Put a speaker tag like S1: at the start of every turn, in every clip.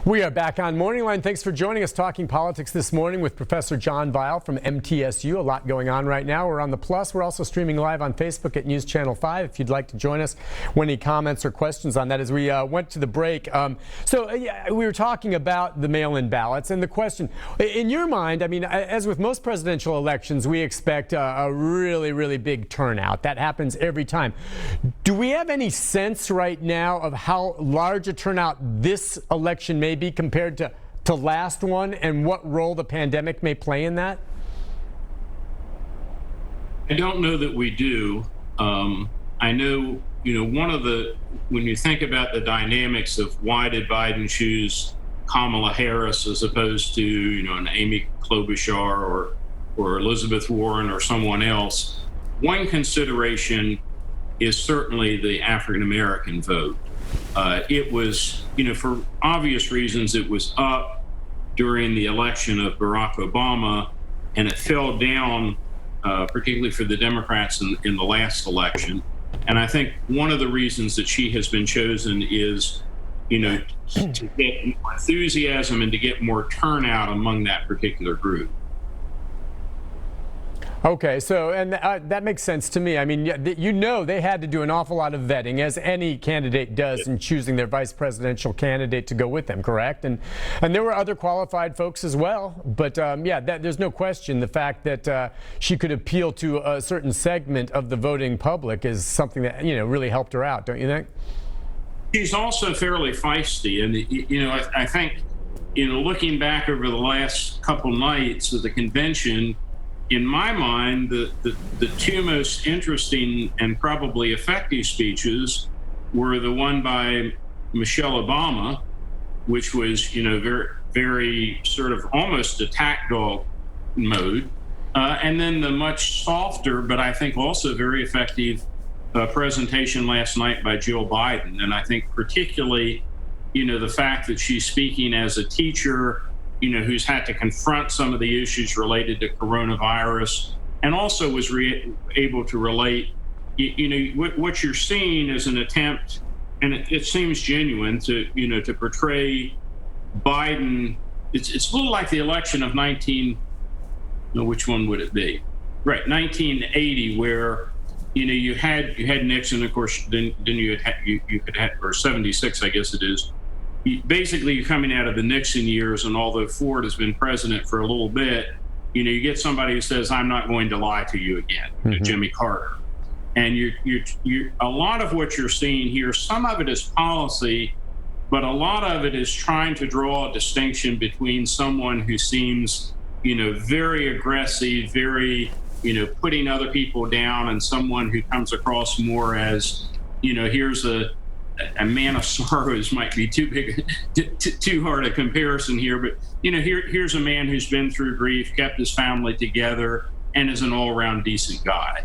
S1: We are back on Morning Line. Thanks for joining us talking politics this morning with Professor John Weil from MTSU. A lot going on right now. We're on the Plus. We're also streaming live on Facebook at News Channel 5 if you'd like to join us. Any comments or questions on that as we went to the break. We were talking about the mail-in ballots and the question, in your mind, I mean, as with most presidential elections, we expect a really, really big turnout. That happens every time. Do we have any sense right now of how large a turnout this election may be compared to last one, and what role the pandemic may play in that?
S2: I don't know that we do. I know, when you think about the dynamics of why did Biden choose Kamala Harris as opposed to, an Amy Klobuchar or Elizabeth Warren or someone else, one consideration is certainly the African-American vote. It was, for obvious reasons, it was up during the election of Barack Obama, and it fell down, particularly for the Democrats in the last election. And I think one of the reasons that she has been chosen is, to get more enthusiasm and to get more turnout among that particular group.
S1: Okay, so, and that makes sense to me. I mean, they had to do an awful lot of vetting, as any candidate does in choosing their vice presidential candidate to go with them, correct? And there were other qualified folks as well. But there's no question the fact that she could appeal to a certain segment of the voting public is something that, really helped her out, don't you think?
S2: She's also fairly feisty. And, I think, looking back over the last couple nights of the convention, in my mind, the two most interesting and probably effective speeches were the one by Michelle Obama, which was, very, very sort of almost attack dog mode, and then the much softer, but I think also very effective presentation last night by Jill Biden. And I think particularly, the fact that she's speaking as a teacher, who's had to confront some of the issues related to coronavirus, and also was able to relate, what you're seeing is an attempt, and it seems genuine, to portray Biden. It's a little like the election of which one would it be? Right, 1980, where you had Nixon, of course, then you could have, or 76, I guess it is. Basically, you're coming out of the Nixon years, and although Ford has been president for a little bit, you get somebody who says, "I'm not going to lie to you again," Jimmy Carter. And you a lot of what you're seeing here, some of it is policy, but a lot of it is trying to draw a distinction between someone who seems, very aggressive, very, putting other people down, and someone who comes across more as, here's a man of sorrows might be too big, too hard a comparison here, but here's a man who's been through grief, kept his family together, and is an all-around decent guy.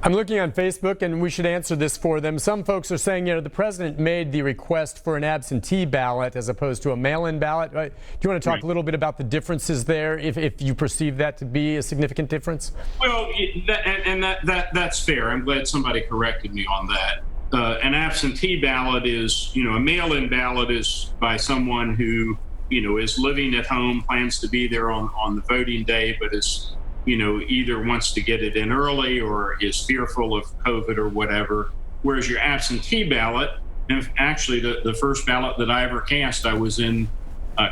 S1: I'm looking on Facebook, and we should answer this for them. Some folks are saying, the president made the request for an absentee ballot as opposed to a mail-in ballot. Do you want to talk a little bit about the differences there, if you perceive that to be a significant difference?
S2: Well, that's fair. I'm glad somebody corrected me on that. An absentee ballot is, a mail-in ballot is by someone who, is living at home, plans to be there on the voting day, but is, either wants to get it in early or is fearful of COVID or whatever. Whereas your absentee ballot, and actually the first ballot that I ever cast, I was in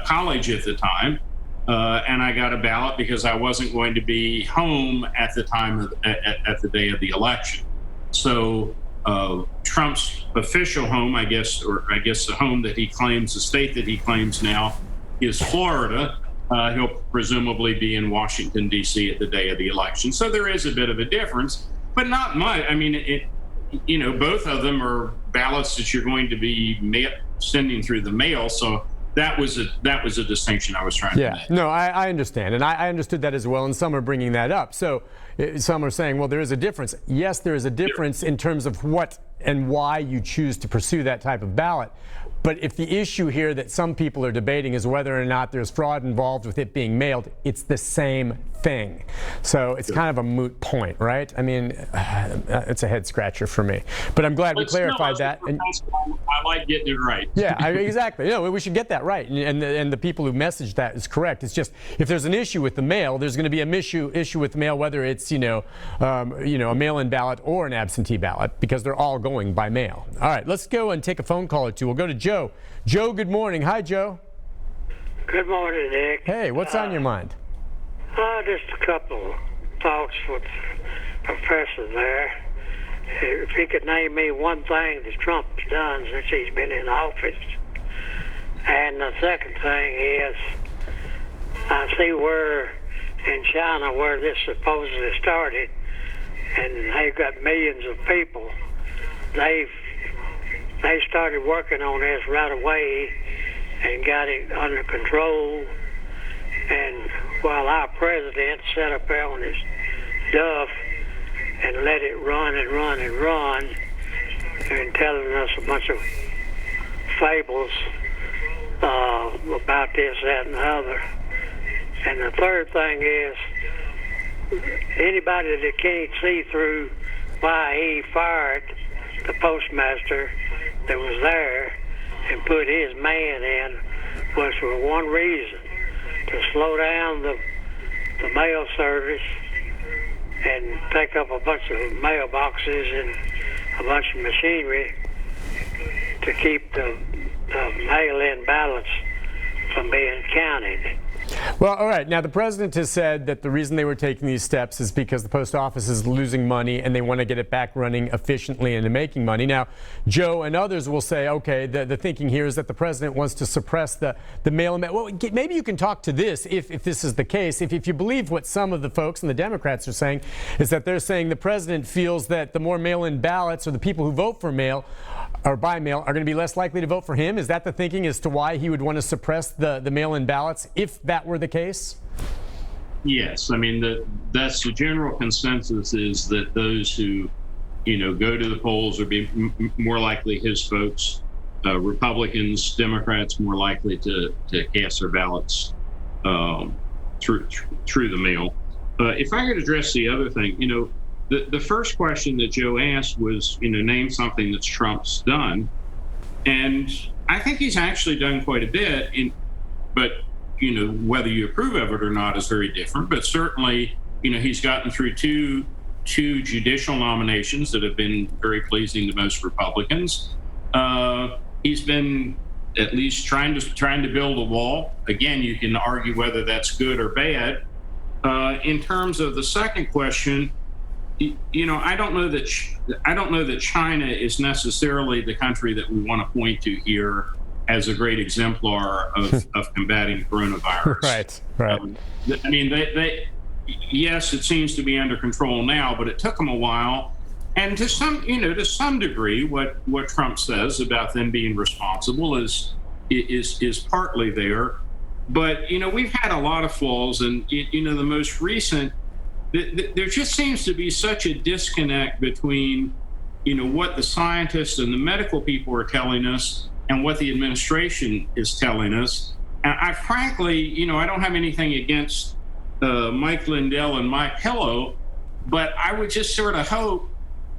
S2: college at the time, and I got a ballot because I wasn't going to be home at the time at the day of the election. So Trump's official home, I guess the home that he claims, the state that he claims now, is Florida. He'll presumably be in Washington, D.C. at the day of the election. So there is a bit of a difference, but not much. I mean, both of them are ballots that you're going to be sending through the mail. So that was a distinction I was trying to make.
S1: No, I understand. And I understood that as well. And some are bringing that up. So some are saying, well, there is a difference. Yes, there is a difference in terms of what and why you choose to pursue that type of ballot. But if the issue here that some people are debating is whether or not there's fraud involved with it being mailed, it's the same thing. So it's kind of a moot point, right? I mean, it's a head scratcher for me. But I'm glad we clarified that. And,
S2: I like getting it right.
S1: yeah, exactly. No, we should get that right. And the people who messaged that is correct. It's just if there's an issue with the mail, there's going to be an issue with the mail, whether it's a mail-in ballot or an absentee ballot, because they're all going by mail. All right, let's go and take a phone call or two. We'll go to Joe. Joe, good morning. Hi, Joe.
S3: Good morning, Nick.
S1: Hey, what's on your mind?
S3: Just a couple thoughts with the professor there. If he could name me one thing that Trump's done since he's been in office. And the second thing is, I see where in China where this supposedly started, and they've got millions of people. They started working on this right away and got it under control. And while our president sat up there on his duff and let it run and run and run, and telling us a bunch of fables about this, that, and the other. And the third thing is, anybody that can't see through why he fired the postmaster that was there and put his man in was for one reason, to slow down the mail service and take up a bunch of mailboxes and a bunch of machinery to keep the mail-in ballots from being counted.
S1: Well, all right. Now, the president has said that the reason they were taking these steps is because the post office is losing money and they want to get it back running efficiently and making money. Now, Joe and others will say, okay, the thinking here is that the president wants to suppress the mail-in. Well, maybe you can talk to this if this is the case. If you believe what some of the folks and the Democrats are saying, is that they're saying the president feels that the more mail-in ballots, or the people who vote for mail or by mail, are going to be less likely to vote for him. Is that the thinking as to why he would want to suppress the mail-in ballots if that were the case?
S2: Yes, I mean that's the general consensus, is that those who go to the polls are be more likely his folks. Republicans, Democrats more likely to cast their ballots through the mail. If I could address the other thing, the first question that Joe asked was, name something that Trump's done. And I think he's actually done quite a bit, but, whether you approve of it or not is very different. But certainly, he's gotten through two judicial nominations that have been very pleasing to most Republicans. He's been at least trying to build a wall. Again, you can argue whether that's good or bad. In terms of the second question, I don't know that China is necessarily the country that we want to point to here as a great exemplar of combating coronavirus.
S1: Right.
S2: I mean, yes, it seems to be under control now, but it took them a while. And to some degree, what Trump says about them being responsible is partly there. But we've had a lot of flaws, and the most recent. There just seems to be such a disconnect between, what the scientists and the medical people are telling us and what the administration is telling us. And I frankly, I don't have anything against Mike Lindell and Mike Pillow, but I would just sort of hope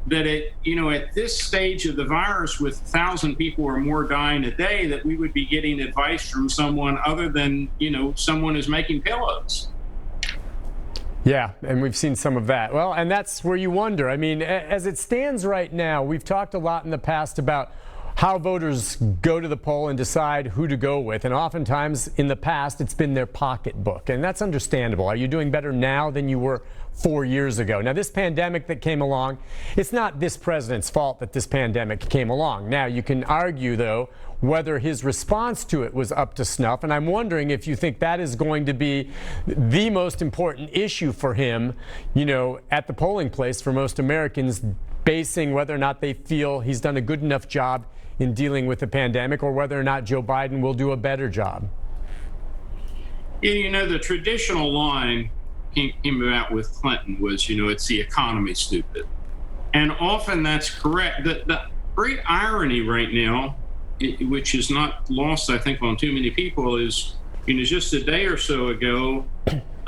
S2: that at this stage of the virus, with 1,000 people or more dying a day, that we would be getting advice from someone other than, someone who's making pillows.
S1: Yeah, and we've seen some of that. Well, and that's where you wonder. I mean, as it stands right now, we've talked a lot in the past about how voters go to the poll and decide who to go with. And oftentimes in the past, it's been their pocketbook. And that's understandable. Are you doing better now than you were 4 years ago? Now, this pandemic that came along, it's not this president's fault that this pandemic came along. Now, you can argue, though, whether his response to it was up to snuff. And I'm wondering if you think that is going to be the most important issue for him, at the polling place for most Americans, basing whether or not they feel he's done a good enough job in dealing with the pandemic, or whether or not Joe Biden will do a better job.
S2: The traditional line came about with Clinton was, it's the economy, stupid. And often that's correct. The great irony right now, which is not lost, I think, on too many people, is, just a day or so ago,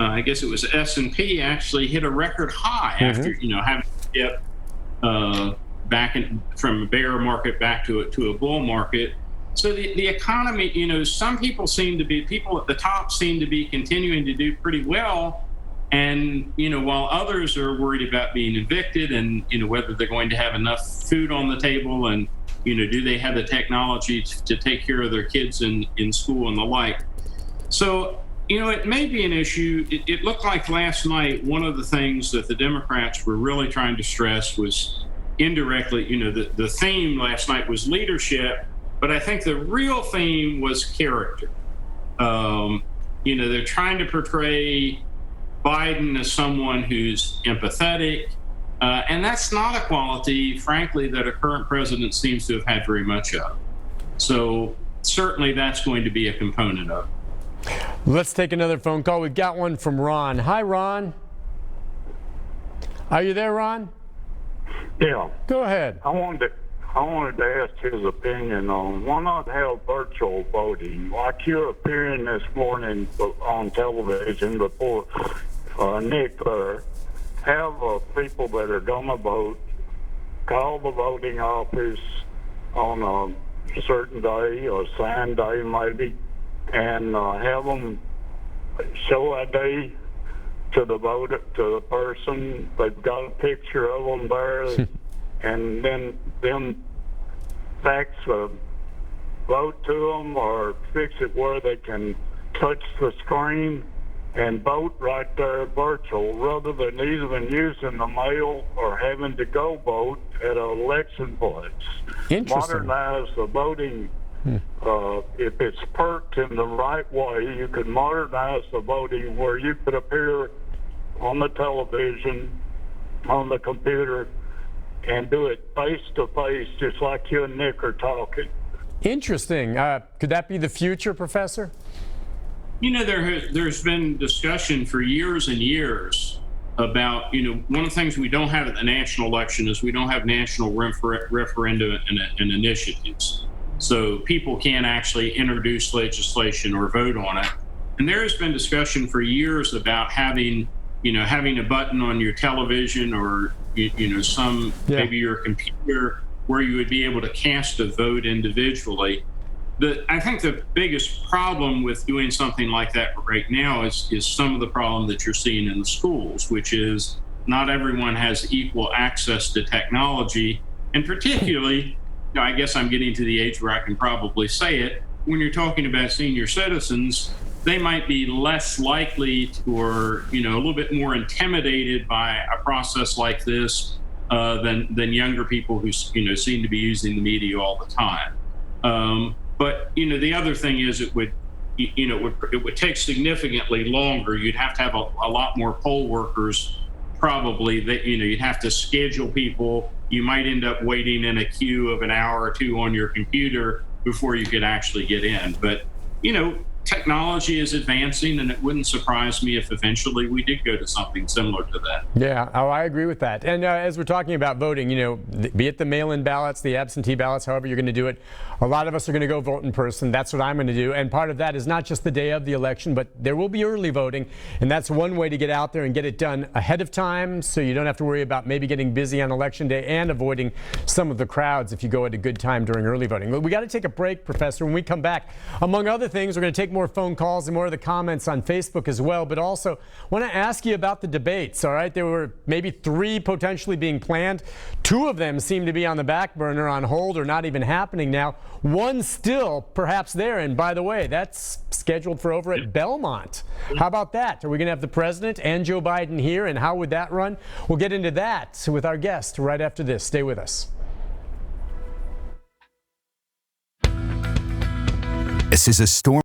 S2: I guess it was S&P actually hit a record high after having dipped from a bear market back to a bull market. So the economy, some people at the top seem to be continuing to do pretty well. And, while others are worried about being evicted and, whether they're going to have enough food on the table and, do they have the technology to take care of their kids in school and the like. So, it may be an issue. It looked like last night, one of the things that the Democrats were really trying to stress was indirectly, the theme last night was leadership, but I think the real theme was character. They're trying to portray Biden as someone who's empathetic, and that's not a quality, frankly, that a current president seems to have had very much of. So certainly that's going to be a component of it.
S1: Let's take another phone call. We've got one from Ron. Hi, Ron. Are you there, Ron?
S4: Yeah.
S1: Go ahead.
S4: I wanted to ask his opinion on why not have virtual voting, like your appearing this morning on television before Nick there. Have people that are going to vote call the voting office on a certain day, or assigned day maybe, and have them show ID to the voter, to the person. They've got a picture of them there, and then them fax a vote to them or fix it where they can touch the screen and vote right there virtual, rather than even using the mail or having to go vote at an election place.
S1: Interesting.
S4: Modernize the voting. If it's perked in the right way, you could modernize the voting where you could appear on the television, on the computer, and do it face to face, just like you and Nick are talking.
S1: Interesting. Could that be the future, Professor?
S2: There's been discussion for years and years about, one of the things we don't have at the national election is we don't have national referenda and initiatives. So people can't actually introduce legislation or vote on it. And there has been discussion for years about having a button on your television or, maybe your computer where you would be able to cast a vote individually. I think the biggest problem with doing something like that right now is some of the problem that you're seeing in the schools, which is not everyone has equal access to technology. And particularly, I guess I'm getting to the age where I can probably say it, when you're talking about senior citizens, they might be less likely to, or a little bit more intimidated by a process like this than younger people who seem to be using the media all the time. But the other thing is it would take significantly longer. You'd have to have a lot more poll workers, probably. That you'd have to schedule people. You might end up waiting in a queue of an hour or two on your computer before you could actually get in. But technology is advancing, and it wouldn't surprise me if eventually we did go to something similar to that.
S1: Yeah, I agree with that. And as we're talking about voting, be it the mail-in ballots, the absentee ballots, however you're going to do it, a lot of us are going to go vote in person. That's what I'm going to do. And part of that is not just the day of the election, but there will be early voting. And that's one way to get out there and get it done ahead of time, so you don't have to worry about maybe getting busy on election day and avoiding some of the crowds if you go at a good time during early voting. We got to take a break, Professor. When we come back, among other things, we're going to take more phone calls and more of the comments on Facebook as well, but also want to ask you about the debates. All right, there were maybe 3 potentially being planned. 2 of them seem to be on the back burner, on hold, or not even happening now. 1 still perhaps there, and by the way, that's scheduled for over at Belmont. How about that? Are we going to have the president and Joe Biden here, and how would that run? We'll get into that with our guest right after this. Stay with us.
S5: This is a storm.